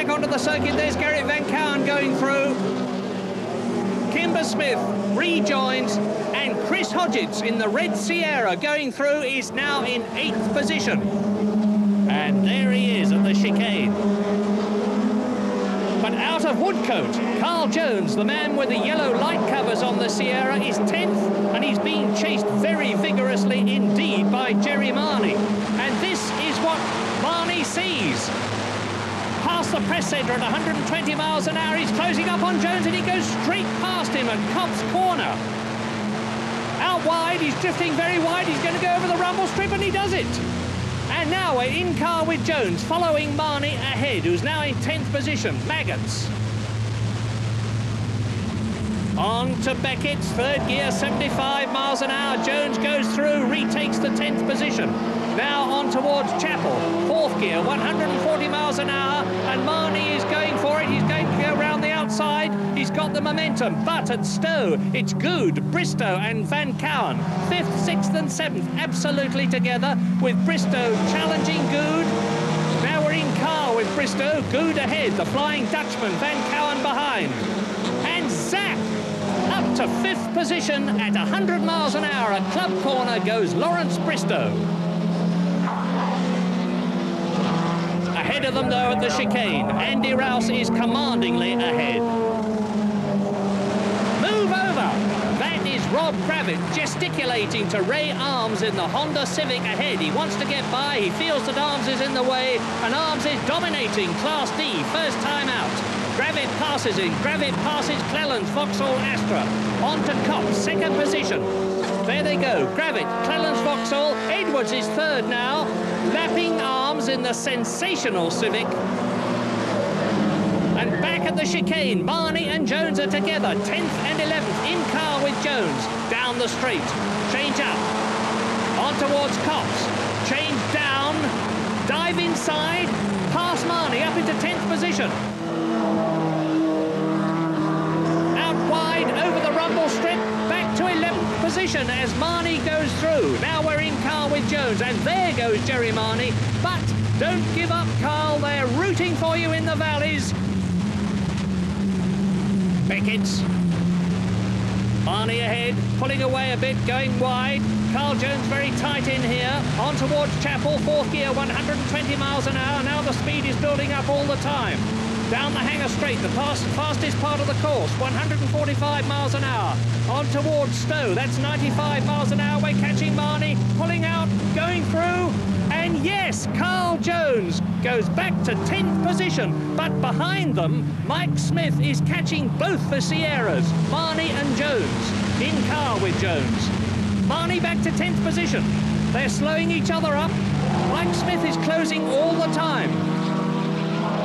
Back onto the circuit, there's Gerrit Van Kouwen going through. Kimber Smith rejoins, and Chris Hodgetts in the red Sierra going through is now in 8th position. And there he is at the chicane. But out of Woodcote, Carl Jones, the man with the yellow light covers on the Sierra, is 10th, and he's being chased very vigorously indeed by Jerry Marnie. And this is what Marnie sees. Past the press centre at 120 miles an hour, he's closing up on Jones, and he goes straight past him at Copse Corner. Out wide, he's drifting very wide, he's going to go over the rumble strip, and he does it. And now we're in car with Jones, following Marnie ahead, who's now in 10th position, Maggots. On to Beckett's, third gear, 75 miles an hour. Jones goes through, retakes the 10th position. Now on towards Chapel, fourth gear, 140 miles an hour, and Marnie is going for it. He's going to go around the outside. He's got the momentum, but at Stowe, it's Good, Bristow and Van Kouwen. 5th, 6th and 7th, absolutely together, with Bristow challenging Good. Now we're in car with Bristow, Good ahead, the Flying Dutchman, Van Kouwen behind. And zap! Up to 5th position at 100 miles an hour at Club Corner goes Lawrence Bristow. Ahead of them, though, at the chicane, Andy Rouse is commandingly ahead. Move over! That is Rob Kravitz gesticulating to Ray Arms in the Honda Civic ahead. He wants to get by, he feels that Arms is in the way, and Arms is dominating Class D, first time out. Gravett passes in, Gravett passes Cleland's Vauxhall Astra. On to Copse, second position. There they go, Gravett, Cleland's Vauxhall, Edwards is third now, lapping Arms in the sensational Civic. And back at the chicane, Marnie and Jones are together, 10th and 11th, in car with Jones, down the straight, change up, on towards Copse, change down, dive inside, pass Marnie up into 10th position. Over the rumble strip, back to 11th position as Marnie goes through. Now we're in car with Jones, and there goes Jerry Marnie. But don't give up, Carl. They're rooting for you in the valleys. Beckett's. Marnie ahead, pulling away a bit, going wide. Carl Jones very tight in here. On towards Chapel, fourth gear, 120 miles an hour. Now the speed is building up all the time. Down the Hanger Straight, the fastest part of the course, 145 miles an hour. On towards Stowe, that's 95 miles an hour. We're catching Marnie, pulling out, going through. And yes, Carl Jones goes back to 10th position. But behind them, Mike Smith is catching both the Sierras, Marnie and Jones, in car with Jones. Marnie back to 10th position. They're slowing each other up. Mike Smith is closing all the time.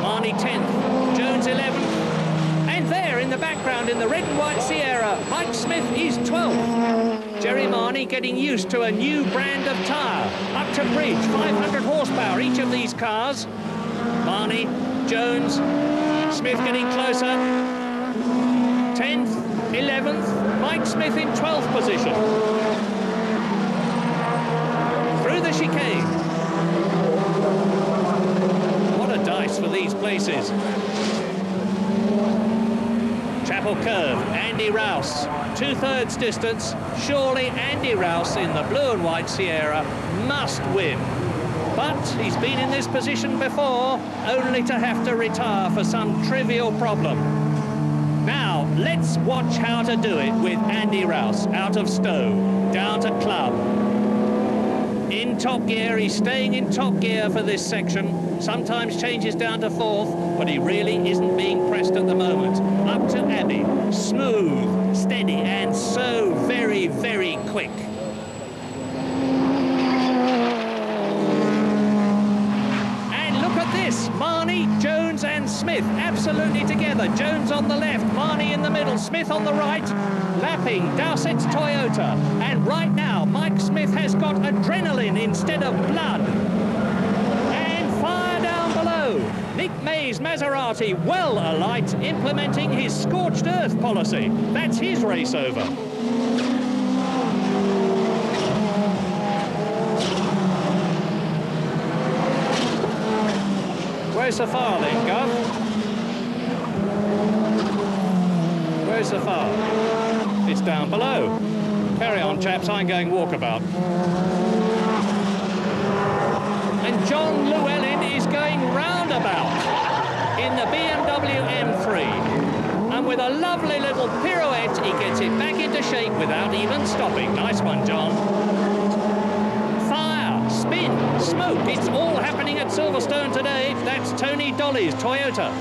Marnie 10th, Jones 11th, and there in the background in the red and white Sierra, Mike Smith is 12th. Jerry Marnie getting used to a new brand of tyre. Up to bridge, 500 horsepower each of these cars. Marnie, Jones, Smith getting closer. 10th, 11th, Mike Smith in 12th position. Through the chicane. Dice for these places. Chapel Curve, Andy Rouse, 2/3 distance. Surely Andy Rouse in the blue and white Sierra must win. But he's been in this position before, only to have to retire for some trivial problem. Now, let's watch how to do it with Andy Rouse out of Stowe, down to Club. In top gear, he's staying in top gear for this section. Sometimes changes down to 4th, but he really isn't being pressed at the moment. Up to Abbey, smooth, steady, and so very, very quick. And look at this, Marnie, Jones and Smith absolutely together. Jones on the left, Marnie in the middle, Smith on the right, lapping Dowsett's Toyota. And right now, Mike Smith has got adrenaline instead of blood. Nick May's Maserati well alight, implementing his scorched earth policy. That's his race over. Where's the far then, Gov? Where's the far? It's down below. Carry on, chaps, I'm going walkabout. And John Llewellyn is going roundabout in the BMW M3. And with a lovely little pirouette, he gets it back into shape without even stopping. Nice one, John. Fire, spin, smoke, it's all happening at Silverstone today. That's Tony Dolly's Toyota.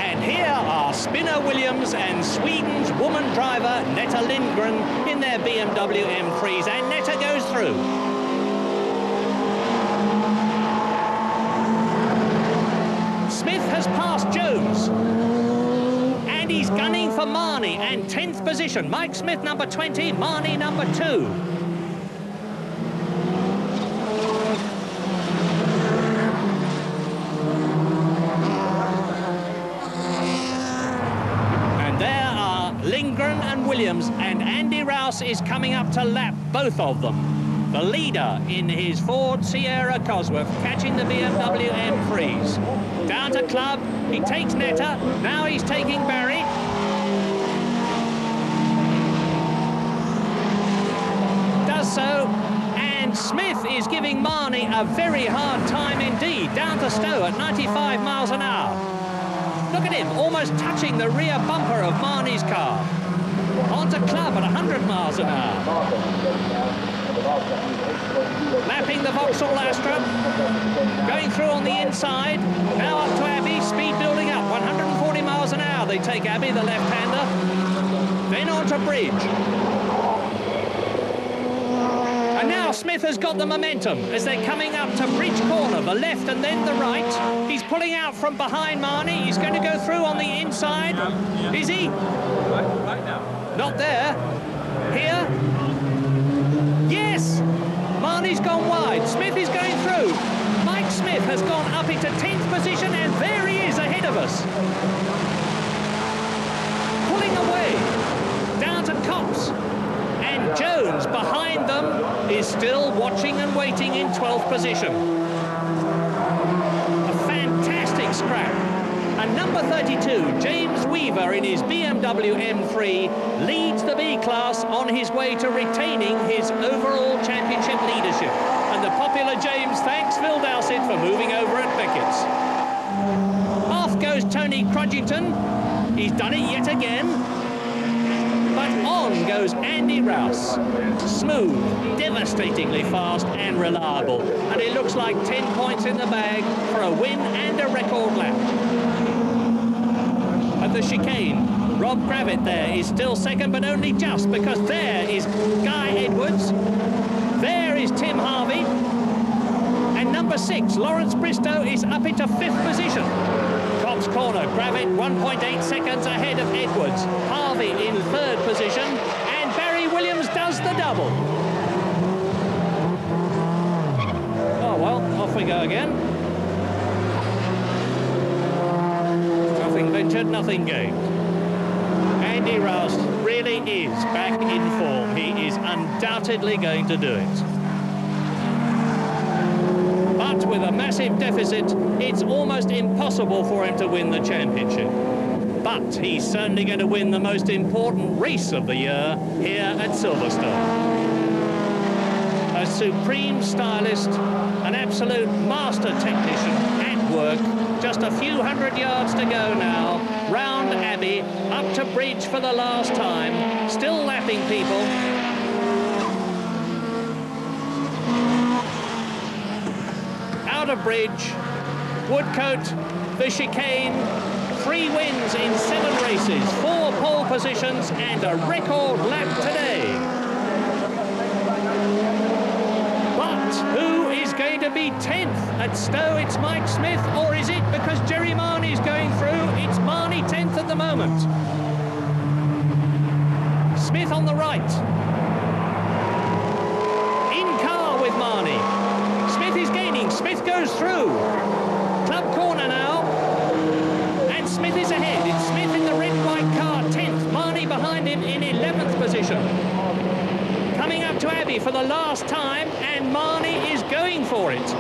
And here are Spinner Williams and Sweden's woman driver, Netta Lindgren, in their BMW M3s, and Netta goes through. Smith has passed Jones. And he's gunning for Marnie, and 10th position. Mike Smith, number 20, Marnie, number 2. Lindgren and Williams, and Andy Rouse is coming up to lap both of them. The leader in his Ford Sierra Cosworth, catching the BMW M3s. Down to club, he takes Netta, now he's taking Barry. Does so, and Smith is giving Marnie a very hard time indeed. Down to Stowe at 95 miles an hour. Look at him, almost touching the rear bumper of Marnie's car. Onto club at 100 miles an hour. Lapping the Vauxhall Astra. Going through on the inside. Now up to Abbey, speed building up. 140 miles an hour they take Abbey, the left-hander. Then onto Bridge. And now Smith has got the momentum as they're coming up to Bridge Corner, the left and then the right. He's pulling out from behind Marnie. He's going to go through on the inside. Yeah. Is he? Right now. Not there. Here. Yes! Marnie's gone wide. Smith is going through. Mike Smith has gone up into 10th position, and there he is ahead of us. Pulling away. Down to Cox. And Jones, behind them, is still watching and waiting in 12th position. A fantastic scrap. And number 32, James Weaver, in his BMW M3, leads the B-class on his way to retaining his overall championship leadership. And the popular James thanks Phil Dowsett for moving over at Beckett's. Off goes Tony Crudgington. He's done it yet again. But on goes Andy Rouse. Smooth, devastatingly fast and reliable. And it looks like 10 points in the bag for a win and a record lap. At the chicane, Rob Gravitt there is still second, but only just, because there is Guy Edwards. There is Tim Harvey. And number 6, Lawrence Bristow, is up into 5th position. Cops corner, Gravitt 1.8 seconds ahead of Edwards. Harvey in 3rd position, and Barry Williams does the double. Oh well, off we go again. Nothing ventured, nothing gained. Andy Rouse really is back in form. He is undoubtedly going to do it. But with a massive deficit, it's almost impossible for him to win the championship. But he's certainly going to win the most important race of the year here at Silverstone. A supreme stylist, an absolute master technician at work. Just a few hundred yards to go now. Round Abbey, up to Bridge for the last time. Still lapping people. Out of Bridge, Woodcote, the chicane, 3 wins in 7 races, 4 pole positions and a record lap today. But who is going to be 10th at Stowe? It's Mike Smith, or is it because Jerry Marnie's going through? It's Marnie 10th at the moment. Smith on the right. In car with Marnie. Smith is gaining. Smith goes through. Club corner now. And Smith is ahead. It's Smith in the red-white car, 10th. Marnie behind him in 11th position. Coming up to Abbey for the last time, and Marnie is going for it.